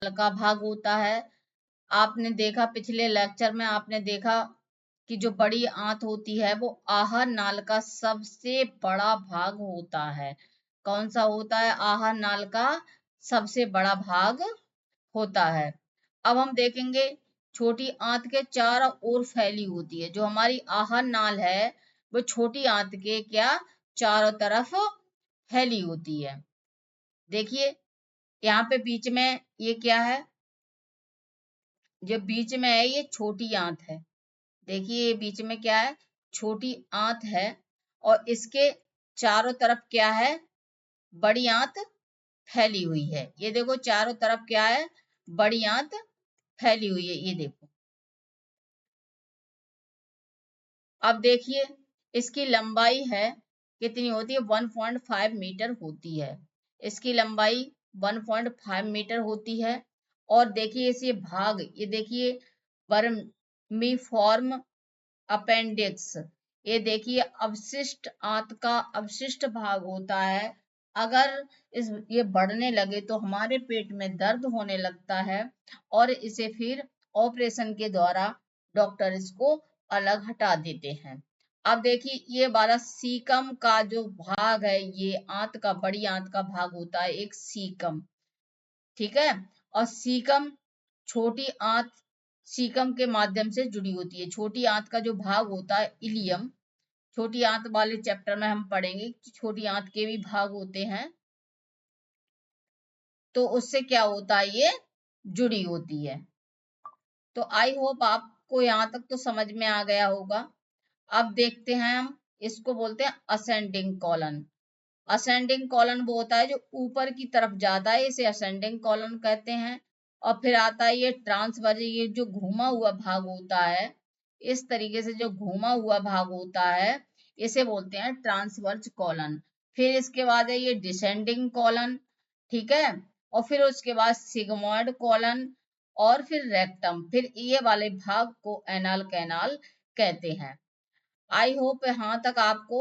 का भाग होता है। आपने देखा पिछले लेक्चर में, आपने देखा कि जो बड़ी आंत होती है वो आहार नाल का सबसे बड़ा भाग होता है। कौन सा होता है? आहार नाल का सबसे बड़ा भाग होता है। अब हम देखेंगे छोटी आंत के चारों ओर फैली होती है। जो हमारी आहार नाल है वो छोटी आंत के क्या चारों तरफ फैली होती है। देखिए यहाँ पे बीच में ये क्या है? जो बीच में है ये छोटी आंत है। देखिए ये बीच में क्या है? छोटी आंत है। और इसके चारों तरफ क्या है? बड़ी आंत फैली हुई है। ये देखो चारों तरफ क्या है? बड़ी आंत फैली हुई है। ये देखो, अब देखिए इसकी लंबाई है कितनी होती है? 1.5 मीटर होती है। इसकी लंबाई 1.5 मीटर होती है। और देखिए इसे भाग, ये देखिए वर्मीफॉर्म अपेंडिक्स, ये देखिए अवशिष्ट आंत का अवशिष्ट भाग होता है। अगर ये बढ़ने लगे तो हमारे पेट में दर्द होने लगता है और इसे फिर ऑपरेशन के द्वारा डॉक्टर इसको अलग हटा देते हैं। अब देखिए ये वाला सीकम का जो भाग है, ये आंत का, बड़ी आंत का भाग होता है एक सीकम, ठीक है। और सीकम छोटी आंत सीकम के माध्यम से जुड़ी होती है। छोटी आंत का जो भाग होता है इलियम, छोटी आंत वाले चैप्टर में हम पढ़ेंगे कि छोटी आंत के भी भाग होते हैं, तो उससे क्या होता है? ये जुड़ी होती है। तो आई होप आपको यहाँ तक तो समझ में आ गया होगा। अब देखते हैं हम, इसको बोलते हैं असेंडिंग कॉलन। असेंडिंग कॉलन वो होता है जो ऊपर की तरफ जाता है, इसे असेंडिंग कॉलन कहते हैं। और फिर आता है ये ट्रांसवर्स, ये जो घूमा हुआ भाग होता है, इस तरीके से जो घूमा हुआ भाग होता है इसे बोलते हैं ट्रांसवर्स कॉलन। फिर इसके बाद है ये डिसेंडिंग कॉलन, ठीक है। और फिर उसके बाद सिग्मॉइड कॉलन और फिर रेक्टम, फिर ये वाले भाग को एनाल कैनाल कहते हैं। आई होप यहाँ तक आपको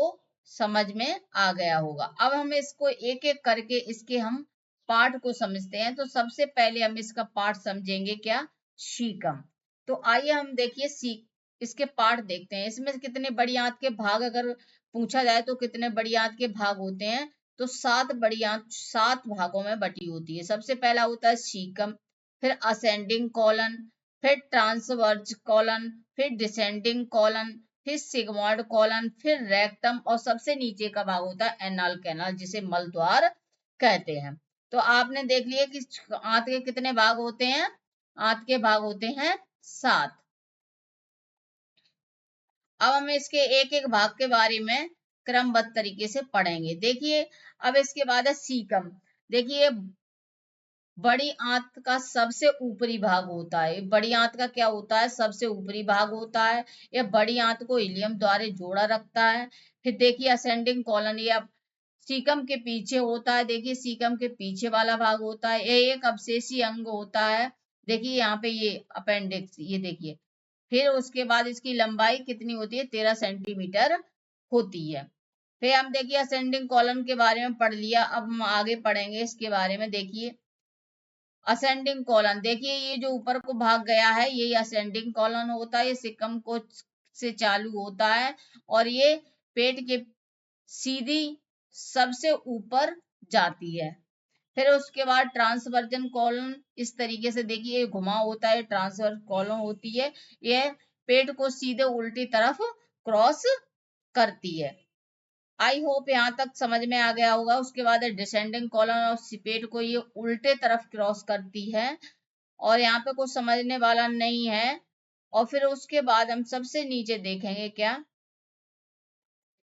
समझ में आ गया होगा। अब हम इसको एक एक करके इसके हम पार्ट को समझते हैं। तो सबसे पहले हम इसका पार्ट समझेंगे क्या? सीकम। तो आइए हम देखिए इसके पार्ट देखते हैं। इसमें कितने बड़ी आंत के भाग अगर पूछा जाए तो कितने बड़ी आंत के भाग होते हैं? तो 7 बड़ी आंत 7 भागों में बटी होती है। सबसे पहला होता है सीकम, फिर असेंडिंग कॉलन, फिर ट्रांसवर्स कॉलन, फिर डिसेंडिंग कॉलन, फिर सिग्मॉइड कॉलन, फिर रेक्टम और सबसे नीचे का भाग होता है एनाल कैनाल, जिसे मलद्वार कहते हैं। तो आपने देख लिया कि आंत के कितने भाग होते हैं? आंत के भाग होते हैं 7। अब हम इसके एक एक भाग के बारे में क्रमबद्ध तरीके से पढ़ेंगे। देखिए अब इसके बाद है सीकम। देखिए बड़ी आंत का सबसे ऊपरी भाग होता है। बड़ी आंत का क्या होता है? सबसे ऊपरी भाग होता है। यह बड़ी आंत को इलियम द्वारा जोड़ा रखता है। फिर देखिए असेंडिंग कॉलन, या सीकम के पीछे होता है। देखिए सीकम के पीछे वाला भाग होता है, यह एक अवशेषी अंग होता है। देखिए यहाँ पे ये अपेंडिक्स, ये देखिए। फिर उसके बाद इसकी लंबाई कितनी होती है? 13 सेंटीमीटर होती है। फिर हम देखिए असेंडिंग कॉलन के बारे में पढ़ लिया। अब हम आगे पढ़ेंगे इसके बारे में। देखिए असेंडिंग कॉलन, देखिए ये जो ऊपर को भाग गया है ये असेंडिंग कॉलन होता है। ये सिकम को से चालू होता है और ये पेट के सीधी सबसे ऊपर जाती है। फिर उसके बाद ट्रांसवर्जन कॉलन, इस तरीके से देखिए घुमा होता है, ट्रांसवर्स कॉलन होती है। यह पेट को सीधे उल्टी तरफ क्रॉस करती है। आई होप यहाँ तक समझ में आ गया होगा। उसके बाद डिसेंडिंग कॉलन और पेट को ये उल्टे तरफ क्रॉस करती है और यहाँ पे कुछ समझने वाला नहीं है। और फिर उसके बाद हम सबसे नीचे देखेंगे क्या?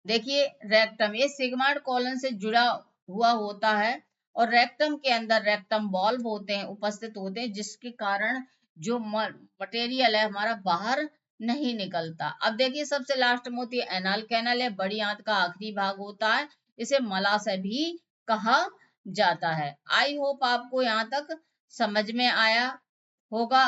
देखिए रेक्टम, ये सिग्मॉइड कॉलन से जुड़ा हुआ होता है और रेक्टम के अंदर रेक्टम वॉल्व होते हैं, उपस्थित होते हैं, जिसके कारण जो मटेरियल है हमारा बाहर नहीं निकलता। अब देखिए सबसे लास्ट में होती है एनाल कैनल, है बड़ी आंत का आखिरी भाग होता है। इसे मलाशय भी कहा जाता है। आई होप आपको यहाँ तक समझ में आया होगा।